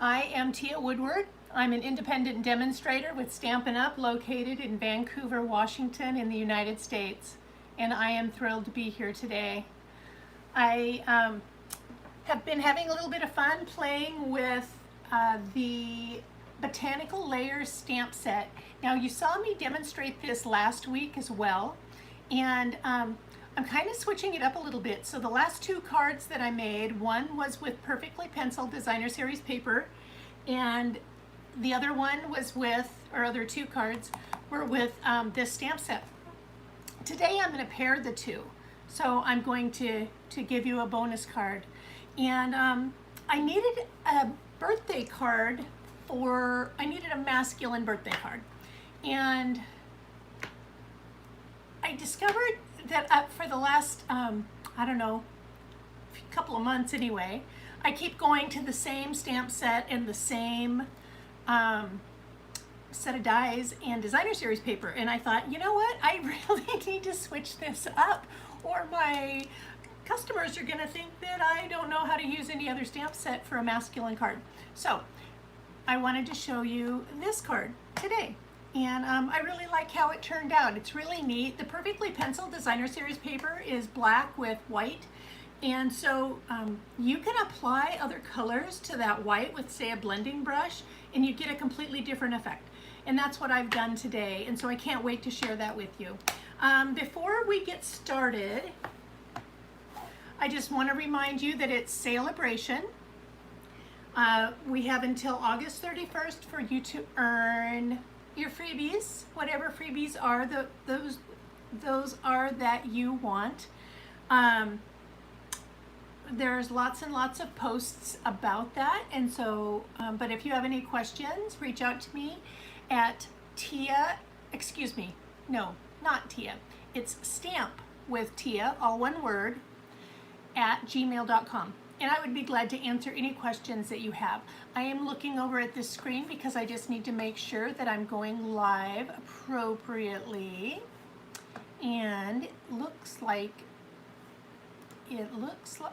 I am Teah Woodward. I'm an independent demonstrator with Stampin Up located in Vancouver, Washington in the United States. And I am thrilled to be here today. I have been having a little bit of fun playing with the Botanical Layers stamp set. Now you saw me demonstrate this last week as well. And I'm kind of switching it up a little bit. So the last two cards that I made, one was with Perfectly Penciled Designer Series paper, and the other one was with, or other two cards were with this stamp set. Today I'm going to pair the two. So I'm going to give you a bonus card. And I needed a birthday card I needed a masculine birthday card. And I discovered that for the last, I don't know, couple of months anyway, I keep going to the same stamp set and the same set of dies and designer series paper. And I thought, you know what, I really need to switch this up, or my customers are gonna think that I don't know how to use any other stamp set for a masculine card. So I wanted to show you this card today. And I really like how it turned out. It's really neat. The Perfectly Penciled Designer Series paper is black with white. And so you can apply other colors to that white with, say, a blending brush, and you get a completely different effect. And that's what I've done today. And so I can't wait to share that with you. Before we get started, I just want to remind you that it's Sale-a-bration. We have until August 31st for you to earn your freebies, whatever freebies are, those are that you want. There's lots and lots of posts about that, and so, but if you have any questions, reach out to me at Teah, excuse me, no, not Teah, it's stamp with Teah, all one word, at gmail.com. And I would be glad to answer any questions that you have. I am looking over at this screen because I just need to make sure that I'm going live appropriately. And it looks like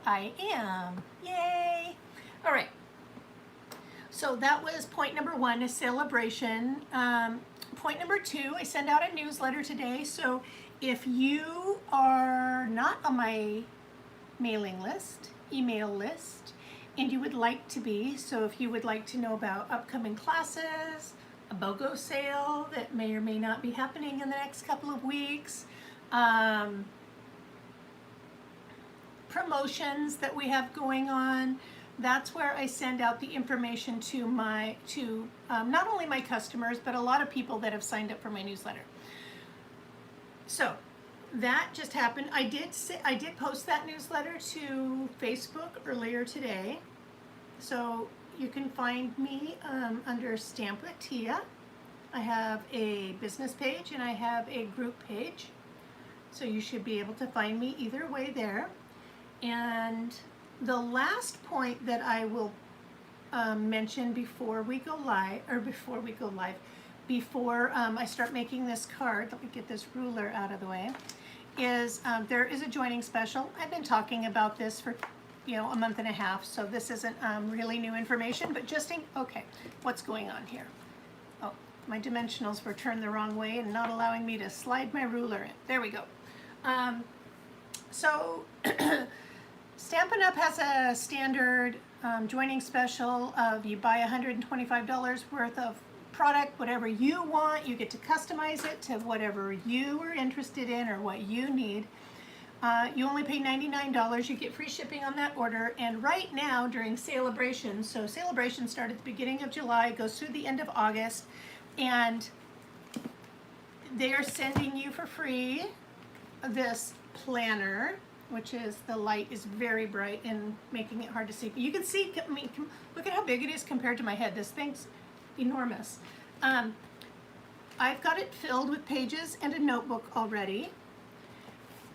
I am. Yay! All right. So that was point number one, is Sale-a-bration. Point number two, I send out a newsletter today. So if you are not on my mailing list, email list, and you would like to be, so if you would like to know about upcoming classes, a BOGO sale that may or may not be happening in the next couple of weeks, promotions that we have going on, that's where I send out the information to not only my customers, but a lot of people that have signed up for my newsletter. So that just happened. I did post that newsletter to Facebook earlier today. So you can find me under Stamp with Teah. I have a business page and I have a group page. So you should be able to find me either way there. And the last point that I will mention before I start making this card, let me get this ruler out of the way, is there is a joining special. I've been talking about this for a month and a half, so this isn't really new information, but okay, what's going on here? Oh, my dimensionals were turned the wrong way and not allowing me to slide my ruler in. There we go. So Stampin' Up has a standard joining special of you buy $125 worth of product, whatever you want, you get to customize it to whatever you are interested in or what you need. You only pay $99, you get free shipping on that order, and right now during Sale-a-bration, so Sale-a-bration started at the beginning of July, goes through the end of August, and they are sending you for free this planner, which is, the light is very bright and making it hard to see. But you can see, I mean, look at how big it is compared to my head. This thing's enormous. I've got it filled with pages and a notebook already.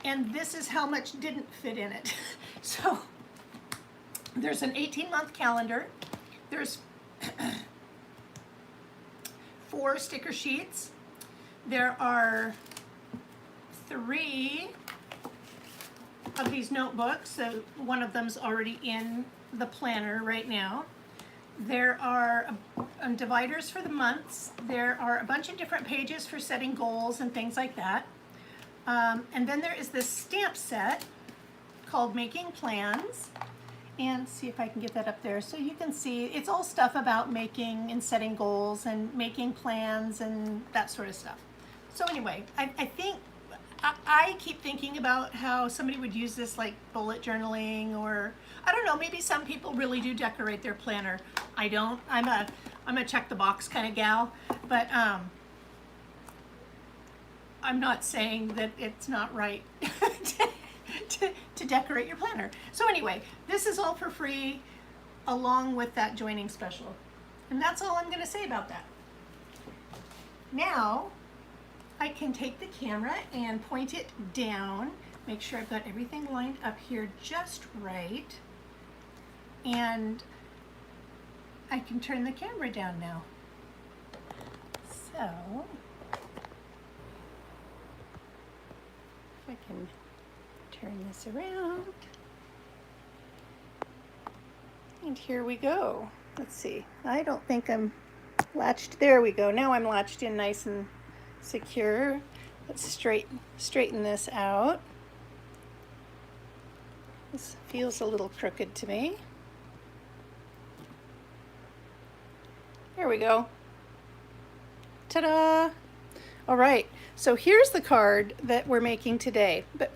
And this is how much didn't fit in it. So there's an 18-month calendar. There's 4 sticker sheets. There are 3 of these notebooks. So one of them's already in the planner right now. There are dividers for the months. There are a bunch of different pages for setting goals and things like that. And then there is this stamp set called Making Plans. And see if I can get that up there. So you can see it's all stuff about making and setting goals and making plans and that sort of stuff. So anyway, I think, I keep thinking about how somebody would use this like bullet journaling, or I don't know, maybe some people really do decorate their planner. I don't. I'm a check the box kind of gal, but I'm not saying that it's not right to decorate your planner. So anyway, this is all for free along with that joining special. And that's all I'm going to say about that. Now I can take the camera and point it down, make sure I've got everything lined up here just right. And I can turn the camera down now. So if I can turn this around. And here we go. Let's see. I don't think I'm latched. There we go. Now I'm latched in nice and secure. Let's straighten this out. This feels a little crooked to me. There we go. Ta-da! All right, so here's the card that we're making today. But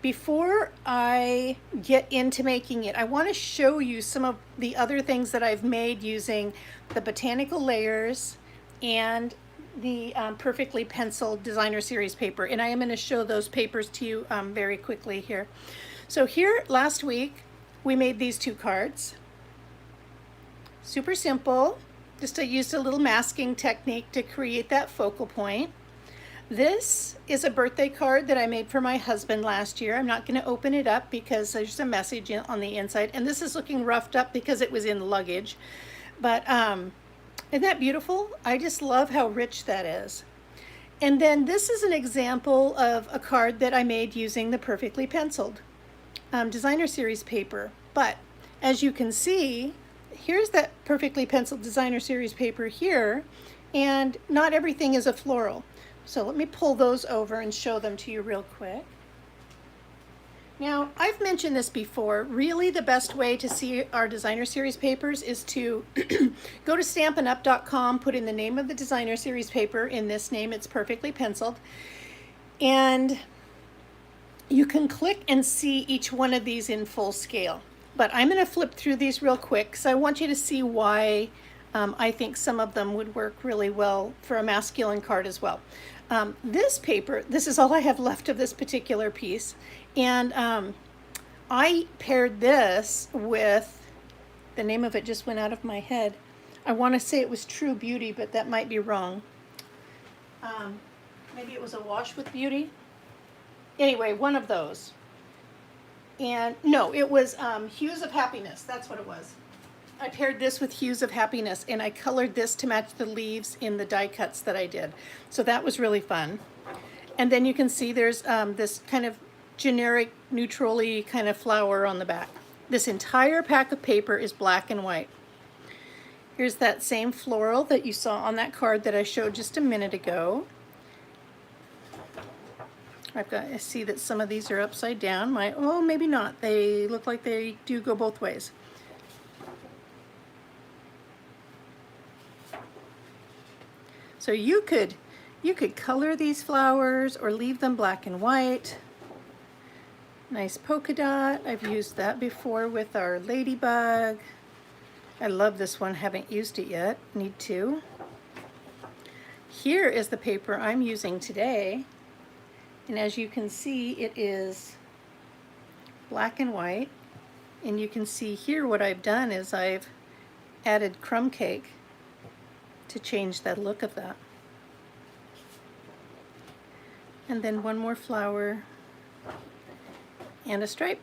before I get into making it, I want to show you some of the other things that I've made using the Botanical Layers and the Perfectly Penciled Designer Series paper. And I am going to show those papers to you very quickly here. So here, last week, we made these two cards. Super simple. Just I used a little masking technique to create that focal point. This is a birthday card that I made for my husband last year. I'm not going to open it up because there's a message on the inside. And this is looking roughed up because it was in luggage. But isn't that beautiful? I just love how rich that is. And then this is an example of a card that I made using the Perfectly Penciled Designer Series paper. But as you can see, here's that Perfectly Penciled Designer Series paper here, and not everything is a floral. So let me pull those over and show them to you real quick. Now, I've mentioned this before. Really, the best way to see our Designer Series papers is to go to StampinUp.com, put in the name of the Designer Series paper. In this name, it's Perfectly Penciled. And you can click and see each one of these in full scale. But I'm going to flip through these real quick because I want you to see why I think some of them would work really well for a masculine card as well. This paper, this is all I have left of this particular piece. And I paired this with, the name of it just went out of my head. I want to say it was True Beauty, but that might be wrong. Maybe it was a Wash with Beauty. Anyway, one of those. And no, it was Hues of Happiness. That's what it was. I paired this with Hues of Happiness, and I colored this to match the leaves in the die cuts that I did. So that was really fun. And then you can see there's this kind of generic, neutrally kind of flower on the back. This entire pack of paper is black and white. Here's that same floral that you saw on that card that I showed just a minute ago. I see that some of these are upside down. Oh, maybe not. They look like they do go both ways. So you could color these flowers or leave them black and white. Nice polka dot. I've used that before with our ladybug. I love this one. Haven't used it yet. Need to. Here is the paper I'm using today. And as you can see, it is black and white. And you can see here what I've done is I've added crumb cake to change the look of that. And then one more flower and a stripe.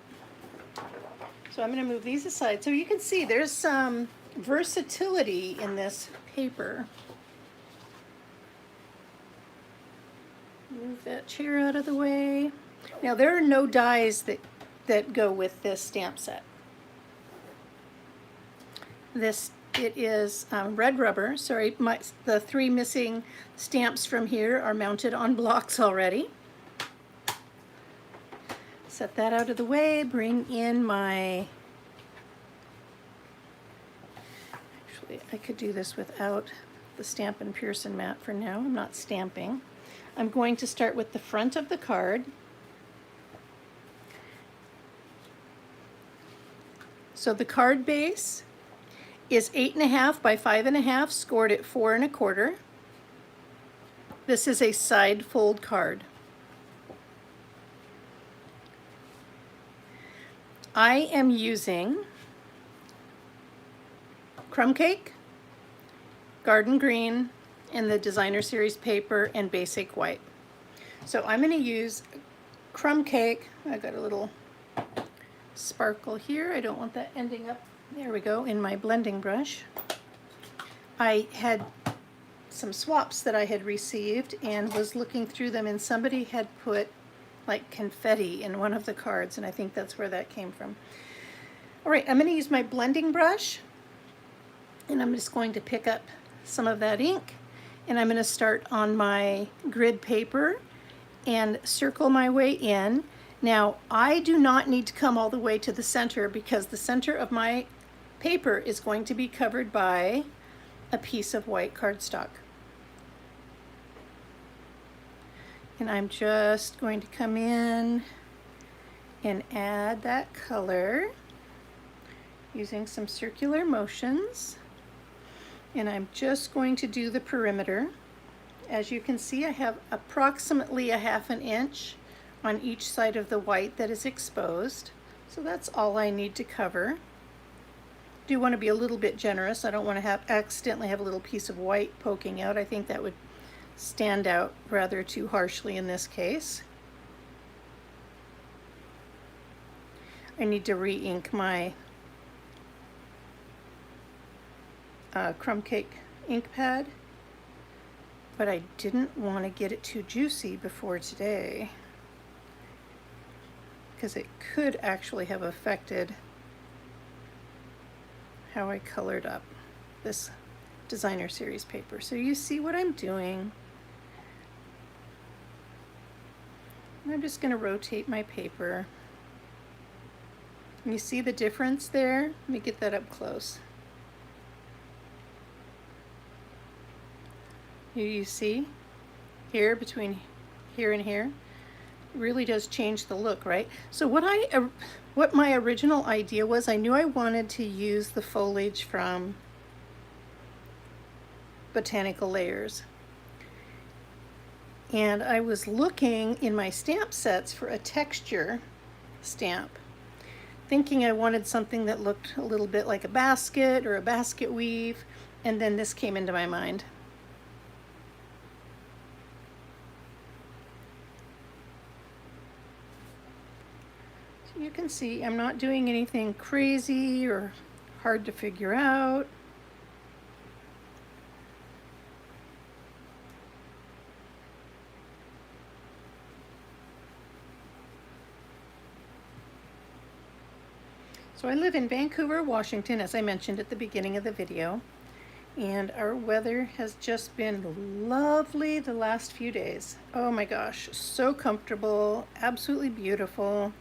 So I'm going to move these aside. So you can see there's some versatility in this paper. Move that chair out of the way. Now there are no dies that go with this stamp set. This It is red rubber. Sorry, the 3 missing stamps from here are mounted on blocks already. Set that out of the way, bring in my, actually I could do this without the Stampin' Pearson mat for now. I'm not stamping. I'm going to start with the front of the card. So the card base is 8.5 by 5.5, scored at 4 1/4. This is a side fold card. I am using Crumb Cake, Garden Green, and the Designer Series paper and Basic White. So I'm going to use Crumb Cake. I got a little sparkle here. I don't want that ending up, there we go, in my blending brush. I had some swaps that I had received and was looking through them, and somebody had put like confetti in one of the cards, and I think that's where that came from. All right, I'm going to use my blending brush, and I'm just going to pick up some of that ink, and I'm going to start on my grid paper and circle my way in. Now, I do not need to come all the way to the center because the center of my paper is going to be covered by a piece of white cardstock. And I'm just going to come in and add that color using some circular motions. And I'm just going to do the perimeter. As you can see, I have approximately a 1/2 inch on each side of the white that is exposed. So that's all I need to cover. Do want to be a little bit generous. I don't want to accidentally have a little piece of white poking out. I think that would stand out rather too harshly in this case. I need to re-ink my Crumb Cake ink pad, but I didn't want to get it too juicy before today because it could actually have affected how I colored up this Designer Series paper. So you see what I'm doing. And I'm just going to rotate my paper. And you see the difference there? Let me get that up close. You see here, between here and here, it really does change the look, right? So what my original idea was, I knew I wanted to use the foliage from Botanical Layers. And I was looking in my stamp sets for a texture stamp, thinking I wanted something that looked a little bit like a basket or a basket weave, and then this came into my mind. So you can see I'm not doing anything crazy or hard to figure out. So I live in Vancouver, Washington, as I mentioned at the beginning of the video, and our weather has just been lovely the last few days. Oh my gosh, so comfortable, absolutely beautiful.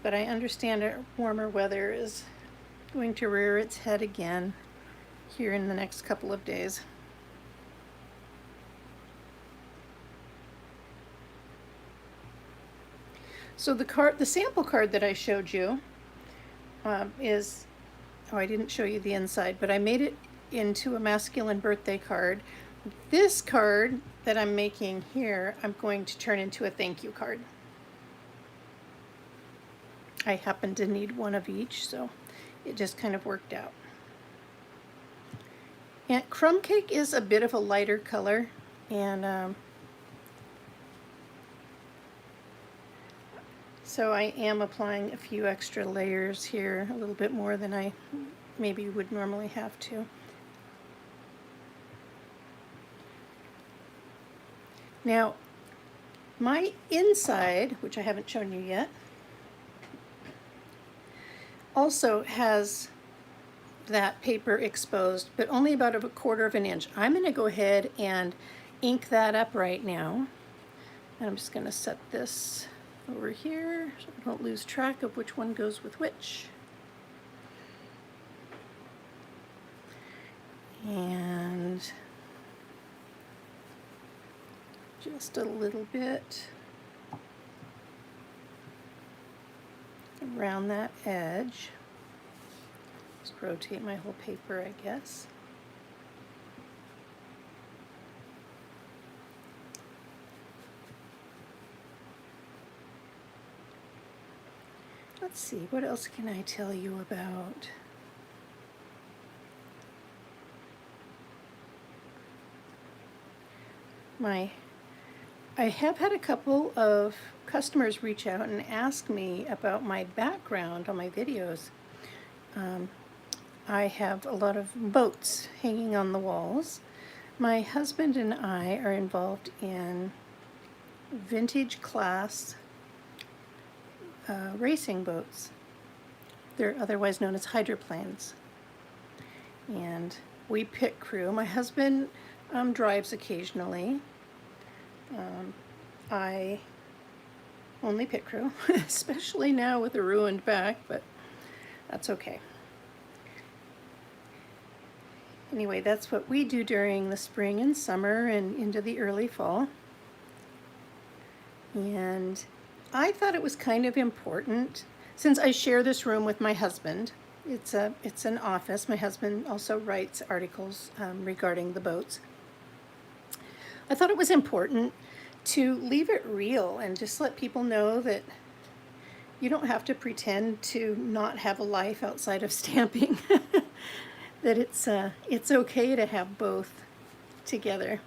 But I understand our warmer weather is going to rear its head again here in the next couple of days. So the sample card that I showed you is, oh, I didn't show you the inside, but I made it into a masculine birthday card. This card that I'm making here, I'm going to turn into a thank you card. I happen to need one of each, so it just kind of worked out. And Crumb Cake is a bit of a lighter color, and so I am applying a few extra layers here, a little bit more than I maybe would normally have to. Now, my inside, which I haven't shown you yet, also has that paper exposed, but only about a 1/4 of an inch. I'm going to go ahead and ink that up right now. And I'm just going to set this over here so I don't lose track of which one goes with which. And just a little bit around that edge. Just rotate my whole paper, I guess. Let's see, what else can I tell you about? I have had a couple of customers reach out and ask me about my background on my videos. I have a lot of boats hanging on the walls. My husband and I are involved in vintage class racing boats. They're otherwise known as hydroplanes. And we pit crew. My husband drives occasionally. I only pit crew, especially now with a ruined back, but that's okay. Anyway, that's what we do during the spring and summer and into the early fall. And I thought it was kind of important, since I share this room with my husband. It's an office. My husband also writes articles regarding the boats. I thought it was important to leave it real and just let people know that you don't have to pretend to not have a life outside of stamping. That it's okay to have both together.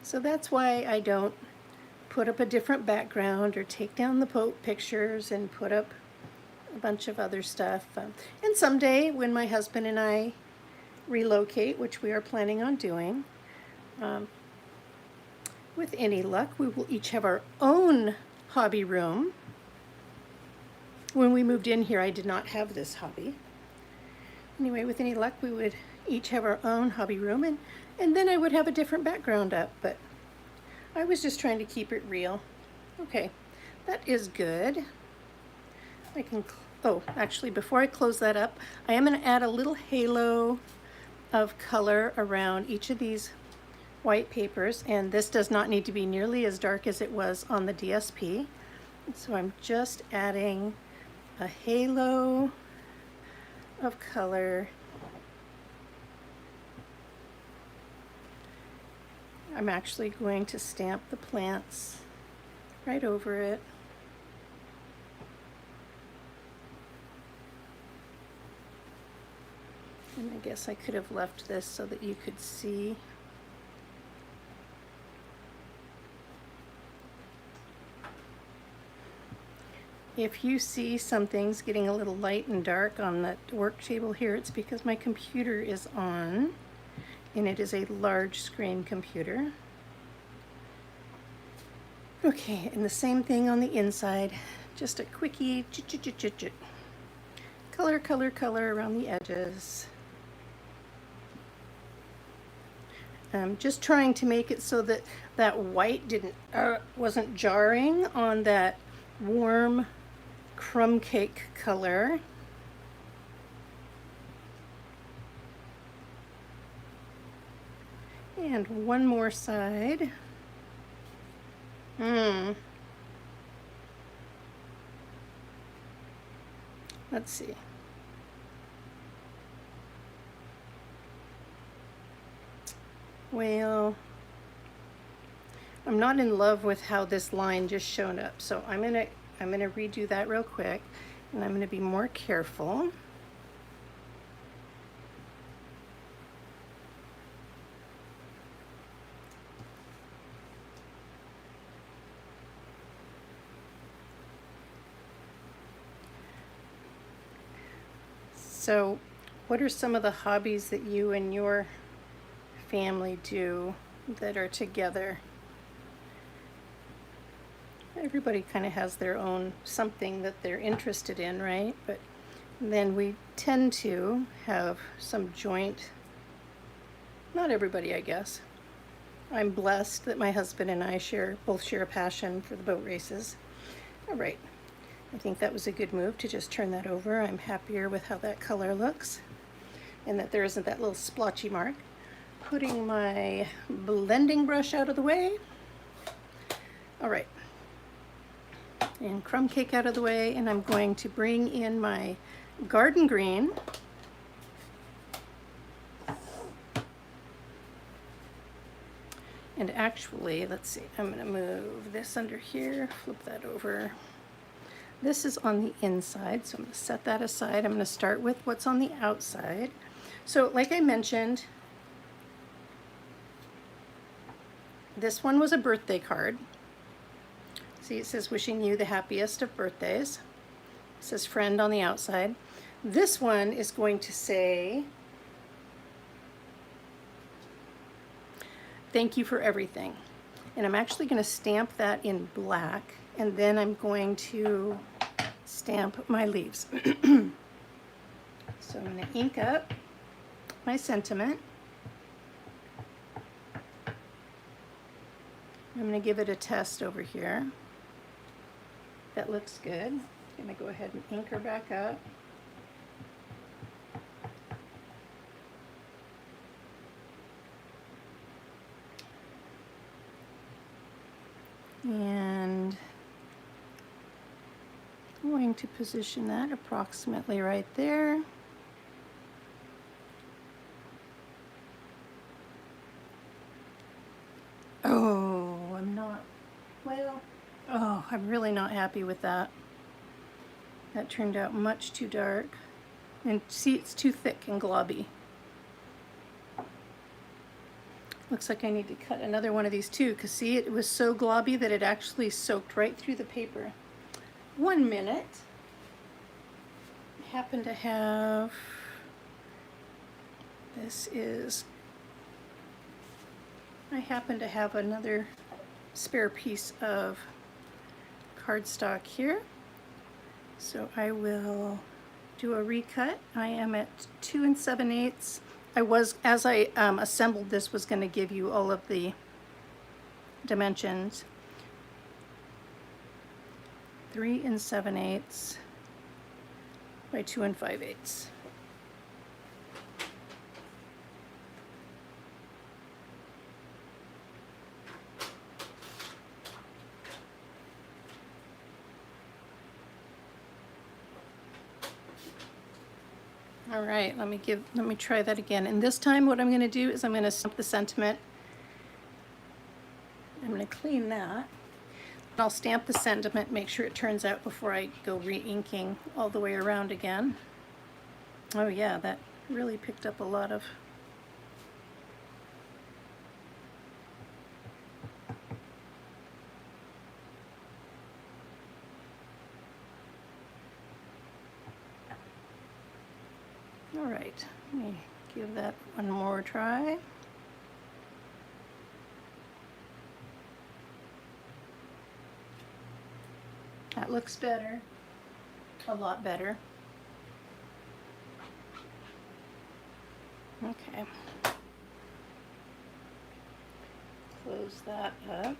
So that's why I don't put up a different background or take down the boat pictures and put up a bunch of other stuff. And someday when my husband and I relocate, which we are planning on doing, with any luck, we will each have our own hobby room. When we moved in here, I did not have this hobby. Anyway, with any luck, we would each have our own hobby room, and then I would have a different background up, but I was just trying to keep it real. Okay, that is good. I can, oh, actually, before I close that up, I am going to add a little halo of color around each of these white papers, and this does not need to be nearly as dark as it was on the DSP. So I'm just adding a halo of color. I'm actually going to stamp the plants right over it. And I guess I could have left this so that you could see. If you see some things getting a little light and dark on that work table here, it's because my computer is on, and it is a large screen computer. Okay, and the same thing on the inside, just a quickie, color, color, color around the edges. Just trying to make it so that that white wasn't jarring on that warm crumb cake color. And one more side. Let's see. Well, I'm not in love with how this line just showed up, so I'm gonna redo that real quick, and I'm gonna be more careful. So, what are some of the hobbies that you and your family do that are together? Everybody kind of has their own something that they're interested in, right? But then we tend to have some joint, not everybody, I guess. I'm blessed that my husband and I both share a passion for the boat races. All right, I think that was a good move to just turn that over. I'm happier with how that color looks and that there isn't that little splotchy mark. Putting my blending brush out of the way. All right, and crumb cake out of the way, and I'm going to bring in my garden green. And actually, let's see, I'm gonna move this under here, flip that over. This is on the inside, so I'm gonna set that aside. I'm gonna start with what's on the outside. So like I mentioned, this one was a birthday card. See, it says wishing you the happiest of birthdays. It says friend on the outside. This one is going to say, thank you for everything. And I'm actually going to stamp that in black, and then I'm going to stamp my leaves. So I'm going to ink up my sentiment. I'm going to give it a test over here. That looks good. I'm going to go ahead and ink her back up. And I'm going to position that approximately right there. Oh, I'm really not happy with that. That turned out much too dark. And see, it's too thick and globby. Looks like I need to cut another one of these too, because see, it was so globby that it actually soaked right through the paper. 1 minute. I happen to have, I happen to have another spare piece of cardstock here. So I will do a recut. I am at 2 7/8. I was, as I assembled this, was going to give you all of the dimensions. 3 7/8 by 2 5/8. All right, let me try that again. And this time what I'm going to do is I'm going to stamp the sentiment. I'm going to clean that. I'll stamp the sentiment, make sure it turns out before I go re-inking all the way around again. Oh yeah, that really picked up a lot of all right, let me give that one more try. That looks better, a lot better. Okay. Close that up.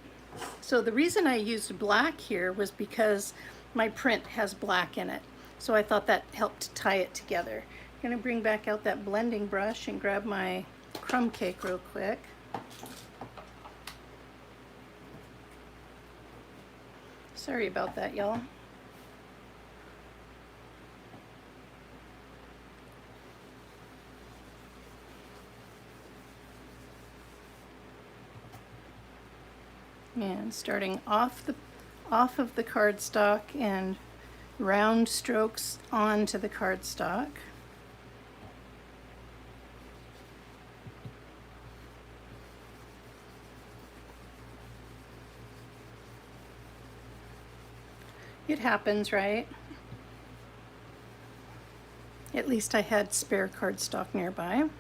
So the reason I used black here was because my print has black in it. So I thought that helped tie it together. I'm gonna bring back out that blending brush and grab my crumb cake real quick. Sorry about that, y'all. And starting off of the cardstock and round strokes onto the cardstock. It happens, right? At least I had spare cardstock nearby,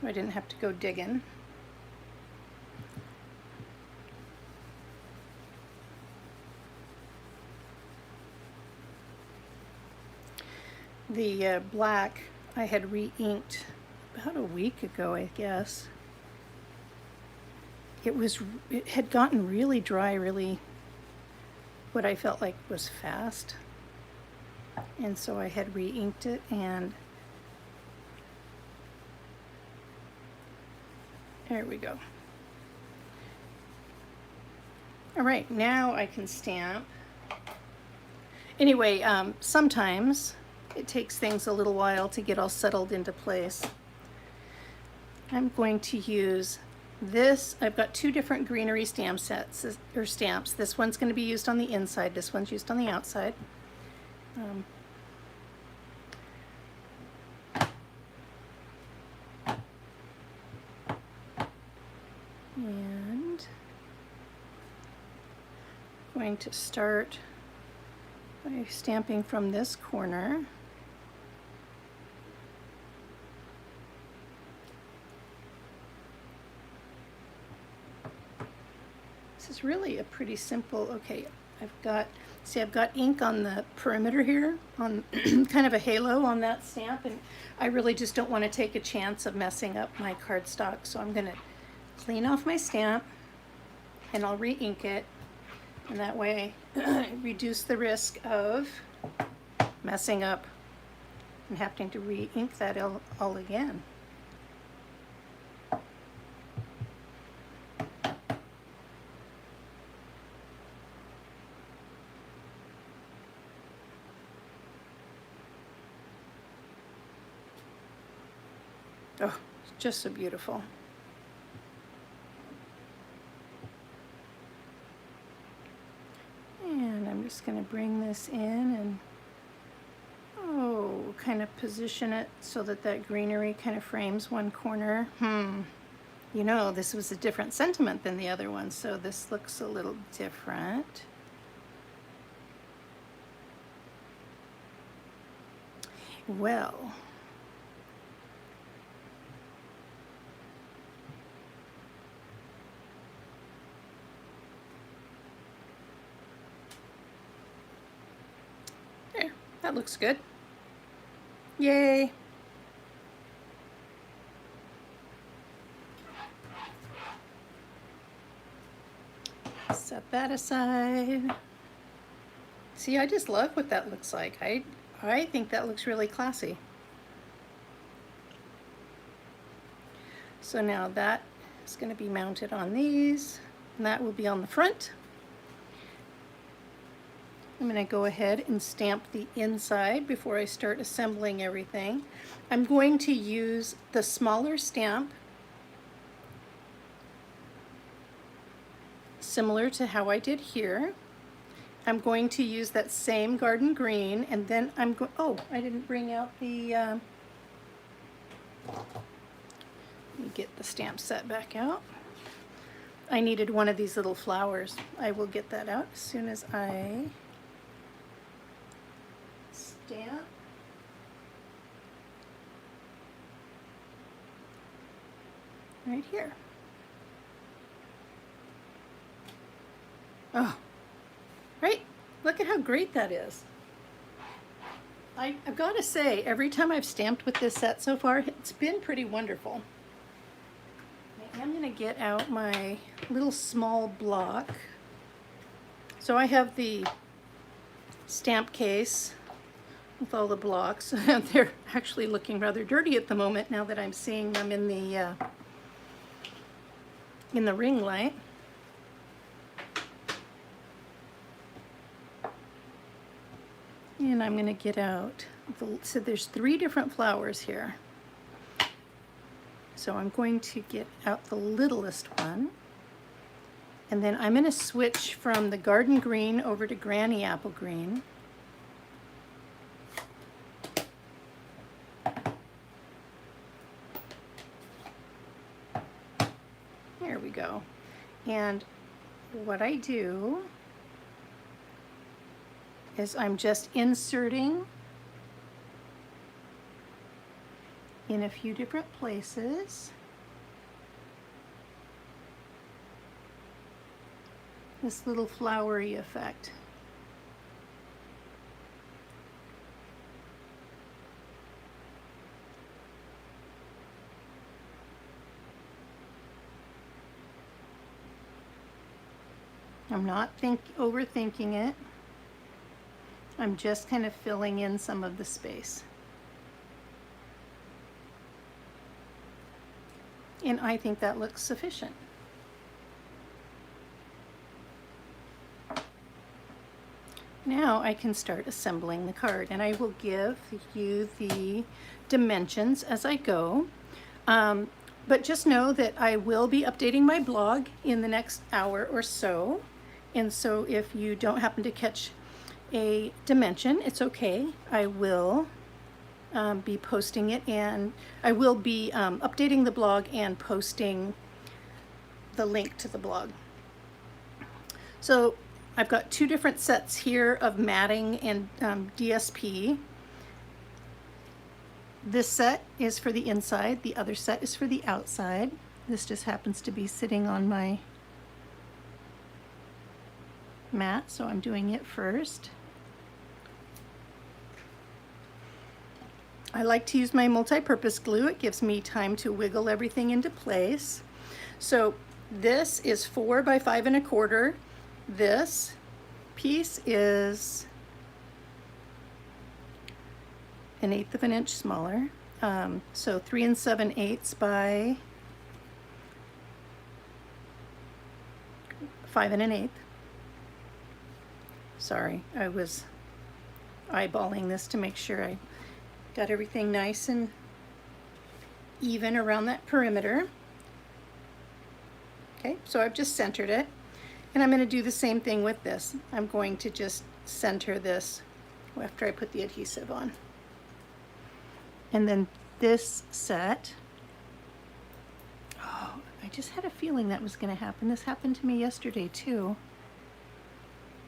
so I didn't have to go digging. The black I had re-inked about a week ago, I guess. It had gotten really dry, really what I felt like was fast. And so I had re-inked it, and there we go. All right, now I can stamp. Anyway, sometimes it takes things a little while to get all settled into place. I'm going to use this. I've got two different greenery stamp sets, or stamps. This one's going to be used on the inside. This one's used on the outside. And I'm going to start by stamping from this corner. This is really a pretty simple, okay, I've got ink on the perimeter here, on kind of a halo on that stamp, and I really just don't want to take a chance of messing up my cardstock, so I'm going to clean off my stamp and I'll re-ink it, and that way reduce the risk of messing up and having to re-ink that all again. Oh, it's just so beautiful. And I'm just going to bring this in and, oh, kind of position it so that that greenery kind of frames one corner. You know, this was a different sentiment than the other one, so this looks a little different. Well, there, that looks good. Yay! Set that aside. See, I just love what that looks like. I think that looks really classy. So now that is going to be mounted on these, and that will be on the front. I'm going to go ahead and stamp the inside before I start assembling everything. I'm going to use the smaller stamp, similar to how I did here. I'm going to use that same garden green, and then I'm going, oh, I didn't bring out the, let me get the stamp set back out. I needed one of these little flowers. I will get that out as soon as I stamp. Right here. Oh, right? Look at how great that is. I've got to say, every time I've stamped with this set so far, it's been pretty wonderful. I'm going to get out my little small block. So I have the stamp case with all the blocks. They're actually looking rather dirty at the moment now that I'm seeing them in the ring light. And I'm going to get out, so there's 3 different flowers here. So I'm going to get out the littlest one. And then I'm going to switch from the garden green over to granny apple green. There we go. And what I do is I'm just inserting in a few different places this little flowery effect. I'm not overthinking it. I'm just kind of filling in some of the space. And I think that looks sufficient. Now I can start assembling the card, and I will give you the dimensions as I go. But just know that I will be updating my blog in the next hour or so. And so if you don't happen to catch a dimension, it's okay. I will be posting it, and I will be updating the blog and posting the link to the blog. So I've got two different sets here of matting and DSP. This set is for the inside, the other set is for the outside. This just happens to be sitting on my mat, so I'm doing it first. I like to use my multi-purpose glue. It gives me time to wiggle everything into place. So this is 4 by 5 1/4. This piece is 1/8 of an inch smaller. So 3 7/8 by 5 1/8. Sorry, I was eyeballing this to make sure I got everything nice and even around that perimeter. Okay, so I've just centered it, and I'm going to do the same thing with this. I'm going to just center this after I put the adhesive on. And then this set, oh, I just had a feeling that was going to happen. This happened to me yesterday too.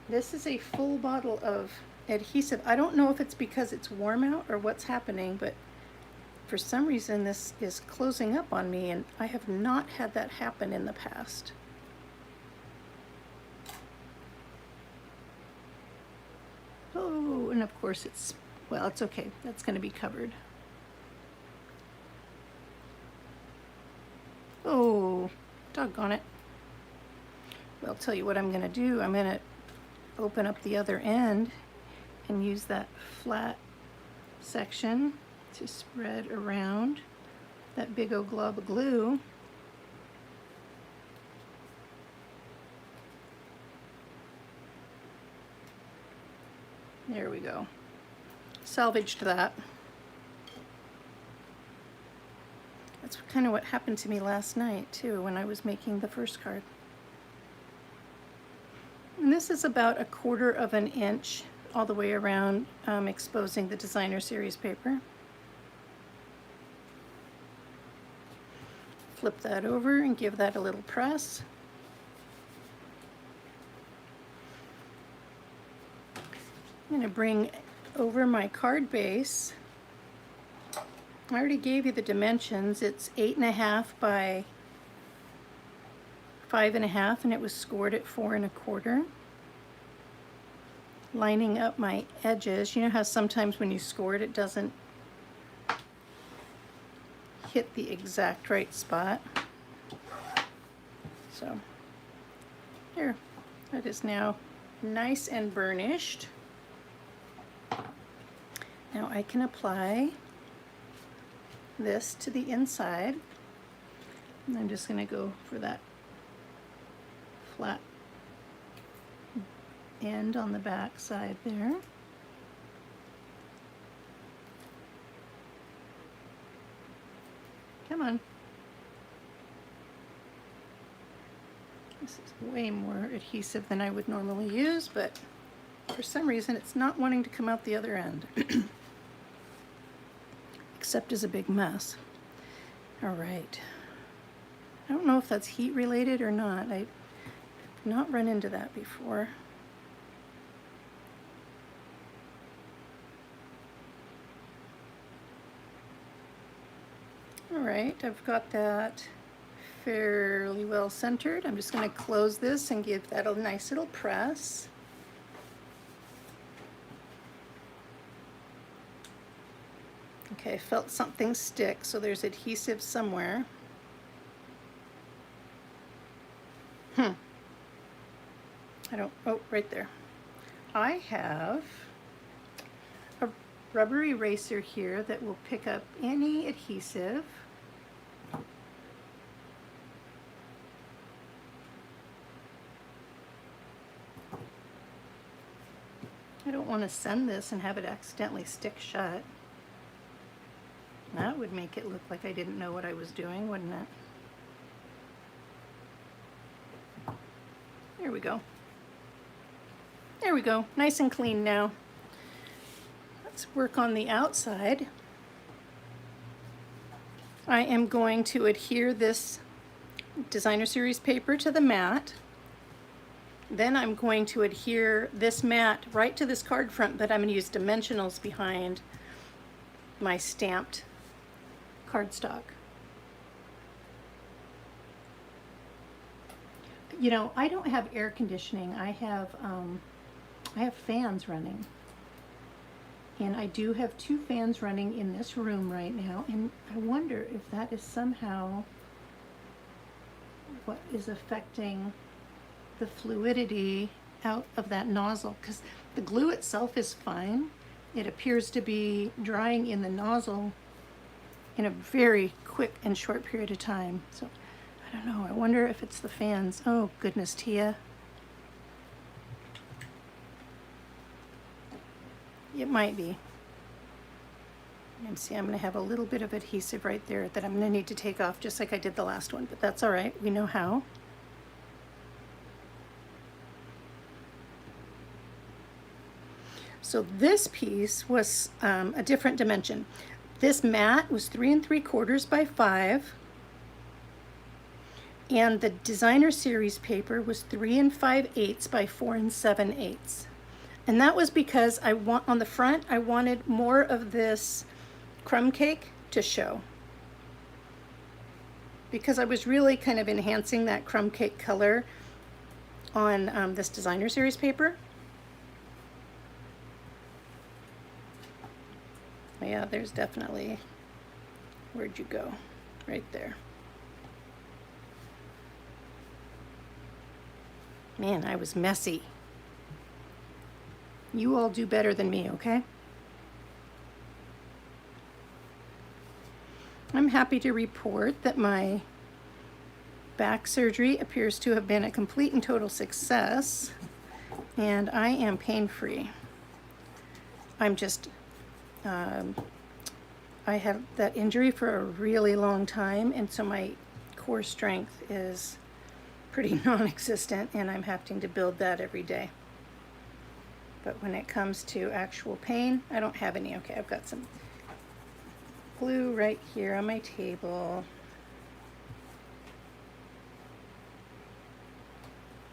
This is a full bottle of adhesive. I don't know if it's because it's warm out or what's happening, but for some reason this is closing up on me, and I have not had that happen in the past. Oh, and of course it's, well, it's okay. That's going to be covered. Oh, doggone it. Well, I'll tell you what I'm going to do. I'm going to open up the other end and use that flat section to spread around that big old glob of glue. There we go. Salvaged that. That's kind of what happened to me last night too when I was making the first card. And this is about 1/4 of an inch all the way around, exposing the designer series paper. Flip that over and give that a little press. I'm going to bring over my card base. I already gave you the dimensions. It's 8.5 by 5.5, and it was scored at 4 1/4. Lining up my edges. You know how sometimes when you score it, it doesn't hit the exact right spot. So there, that is now nice and burnished. Now I can apply this to the inside, and I'm just going to go for that flat end on the back side there. Come on. This is way more adhesive than I would normally use, but for some reason it's not wanting to come out the other end. Except as a big mess. All right. I don't know if that's heat related or not. I've not run into that before. All right, I've got that fairly well centered. I'm just going to close this and give that a nice little press. Okay, I felt something stick, so there's adhesive Oh, right there. I have a rubber eraser here that will pick up any adhesive. I don't want to send this and have it accidentally stick shut. That would make it look like I didn't know what I was doing, wouldn't it? There we go. There we go, nice and clean now. Let's work on the outside. I am going to adhere this designer series paper to the mat. Then I'm going to adhere this mat right to this card front, but I'm going to use dimensionals behind my stamped cardstock. You know, I don't have air conditioning. I have fans running. And I do have 2 fans running in this room right now, and I wonder if that is somehow what is affecting the fluidity out of that nozzle, because the glue itself is fine. It appears to be drying in the nozzle in a very quick and short period of time. So I don't know, I wonder if it's the fans. Oh goodness, Teah. It might be. And see, I'm going to have a little bit of adhesive right there that I'm going to need to take off just like I did the last one, but that's all right. We know how. So this piece was a different dimension. This mat was 3 3/4 by 5. And the designer series paper was 3 5/8 by 4 7/8. And that was because on the front, I wanted more of this crumb cake to show. Because I was really kind of enhancing that crumb cake color on this designer series paper. Yeah, there's definitely, where'd you go? Right there. Man, I was messy. You all do better than me, okay? I'm happy to report that my back surgery appears to have been a complete and total success, and I am pain-free. I'm just, I have that injury for a really long time, and so my core strength is pretty non-existent, and I'm having to build that every day. But when it comes to actual pain, I don't have any. Okay, I've got some glue right here on my table.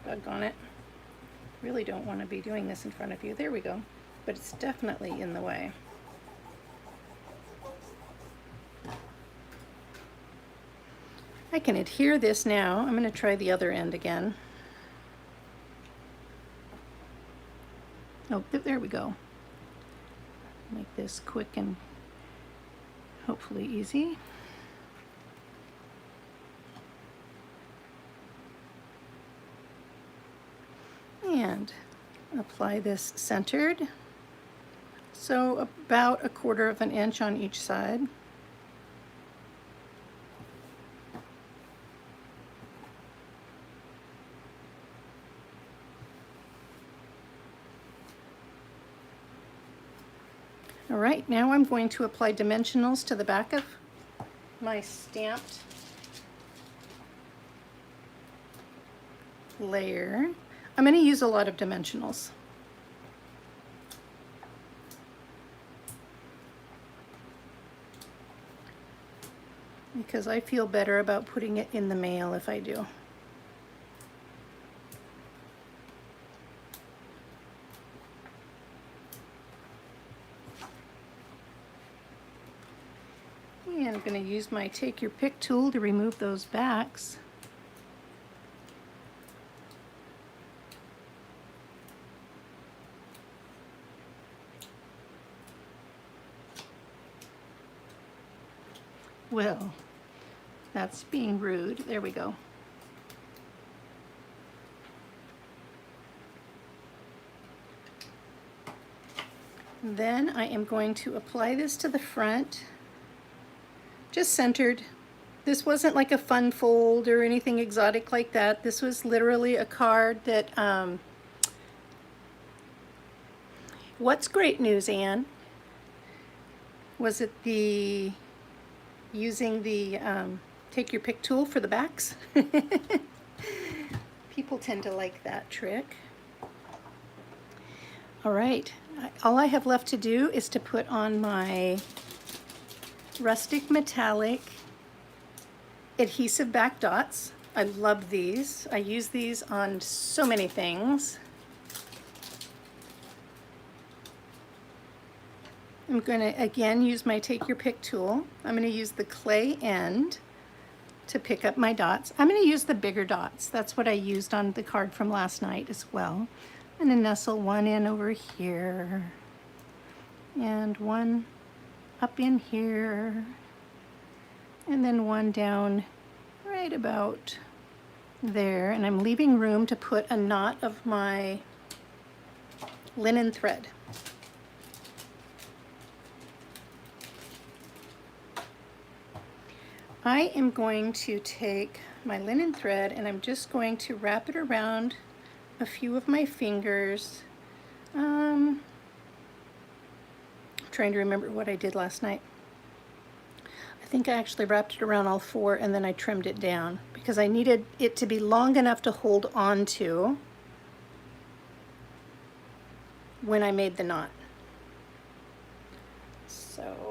Doggone it. Really don't want to be doing this in front of you. There we go. But it's definitely in the way. I can adhere this now. I'm going to try the other end again. Oh, there we go. Make this quick and hopefully easy. And apply this centered. So about 1/4 inch on each side. All right, now I'm going to apply dimensionals to the back of my stamped layer. I'm going to use a lot of dimensionals. Because I feel better about putting it in the mail if I do. And I'm going to use my Take Your Pick tool to remove those backs. Well, that's being rude. There we go. Then I am going to apply this to the front, just centered. This wasn't like a fun fold or anything exotic like that. This was literally a card that, what's great news, Anne? Was it the, using the take your pick tool for the backs? People tend to like that trick. All right, all I have left to do is to put on my rustic metallic adhesive back dots. I love these. I use these on so many things. I'm going to again use my take your pick tool. I'm going to use the clay end to pick up my dots. I'm going to use the bigger dots. That's what I used on the card from last night as well. I'm going to nestle one in over here and one up in here and then one down right about there, and I'm leaving room to put a knot of my linen thread. I am going to take my linen thread and I'm just going to wrap it around a few of my fingers. I'm trying to remember what I did last night. I think I actually wrapped it around all four and then I trimmed it down because I needed it to be long enough to hold on to when I made the knot. So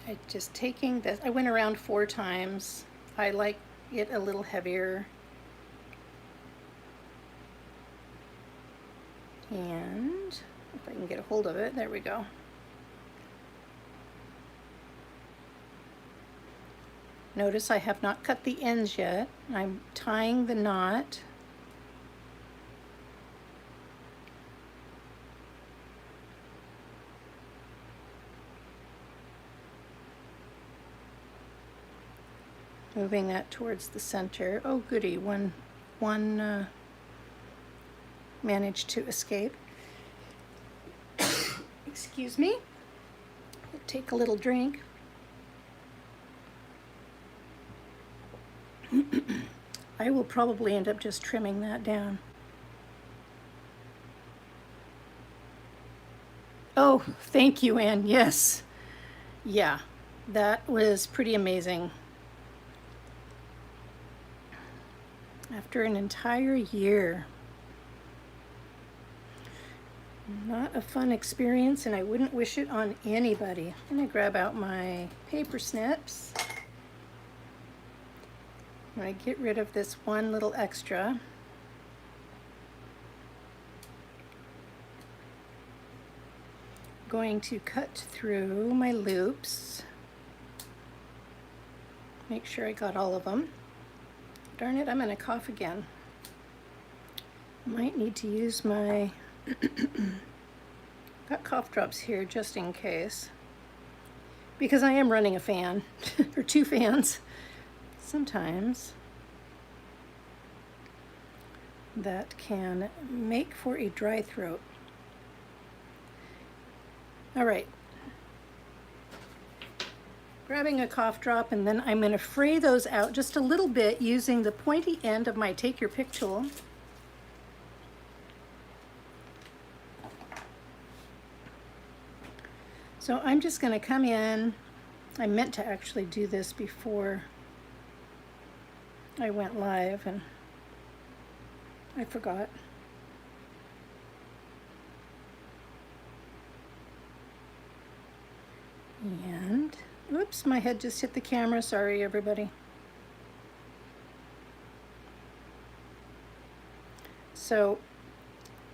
I just taking this, I went around 4 times. I like it a little heavier. And if I can get a hold of it, there we go. Notice I have not cut the ends yet. I'm tying the knot. Moving that towards the center. Oh goody, one managed to escape. Excuse me. Take a little drink. I will probably end up just trimming that down. Oh, thank you, Anne. Yes. Yeah, that was pretty amazing. After an entire year. Not a fun experience, and I wouldn't wish it on anybody. I'm going to grab out my paper snips. I'm going to get rid of this one little extra. I'm going to cut through my loops. Make sure I got all of them. Darn it, I'm going to cough again. Might need to use my got cough drops here just in case, because I am running a fan or 2 fans. Sometimes that can make for a dry throat. All right, grabbing a cough drop, and then I'm going to fray those out just a little bit using the pointy end of my Take Your Pick tool. So I'm just going to come in. I meant to actually do this before I went live and I forgot. And oops, my head just hit the camera. Sorry, everybody. So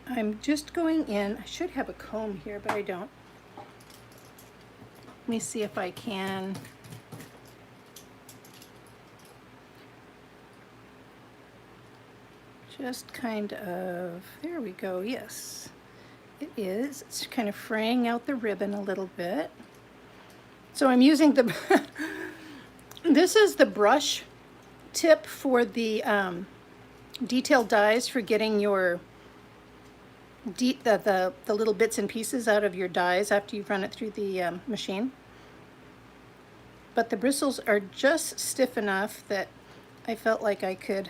I'm just going in. I should have a comb here, but I don't. Let me see if I can. Just kind of, there we go, yes. It is, it's kind of fraying out the ribbon a little bit. So I'm using the, this is the brush tip for the detailed dies for getting your the little bits and pieces out of your dies after you've run it through the machine. But the bristles are just stiff enough that I felt like I could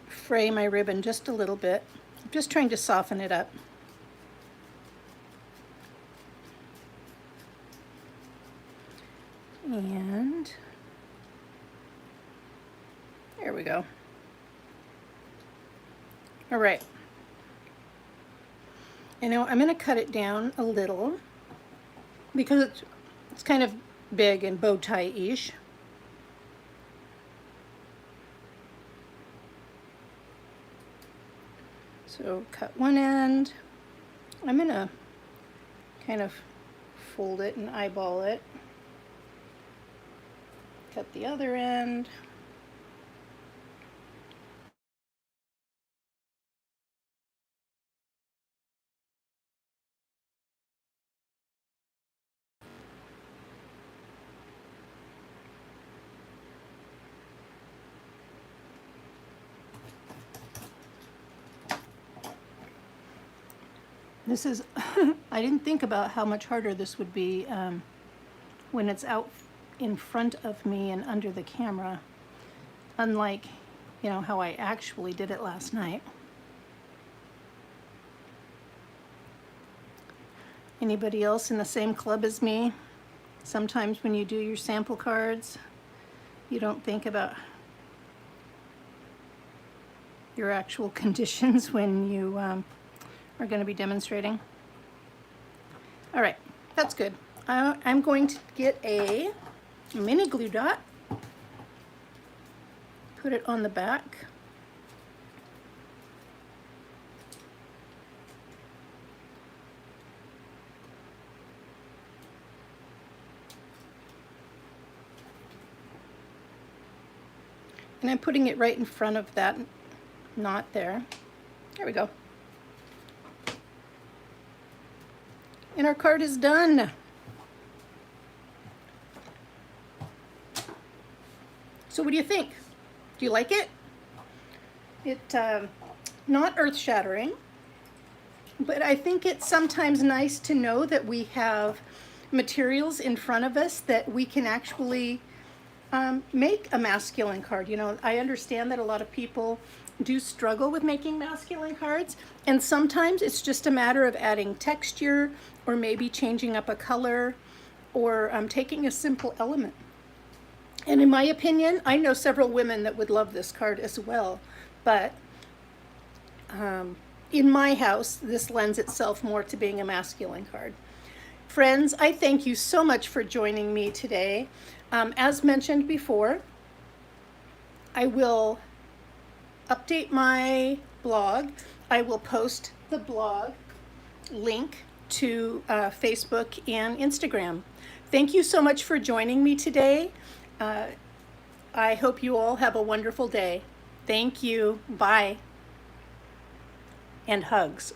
fray my ribbon just a little bit. I'm just trying to soften it up. And there we go. All right. You know, I'm going to cut it down a little because it's kind of big and bow tie-ish. So cut one end. I'm going to kind of fold it and eyeball it. Cut the other end. This is, I didn't think about how much harder this would be when it's out in front of me and under the camera, unlike, you know, how I actually did it last night. Anybody else in the same club as me? Sometimes when you do your sample cards, you don't think about your actual conditions when you are going to be demonstrating. All right, that's good. I'm going to get a mini glue dot, put it on the back. And I'm putting it right in front of that knot there. There we go. And our card is done. So what do you think? Do you like it? Not earth-shattering, but I think it's sometimes nice to know that we have materials in front of us that we can actually make a masculine card. You know, I understand that a lot of people do struggle with making masculine cards, and sometimes it's just a matter of adding texture or maybe changing up a color or taking a simple element. And in my opinion, I know several women that would love this card as well, but in my house, this lends itself more to being a masculine card. Friends, I thank you so much for joining me today. As mentioned before, I will update my blog. I will post the blog link to Facebook and Instagram. Thank you so much for joining me today. I hope you all have a wonderful day. Thank you. Bye. And hugs.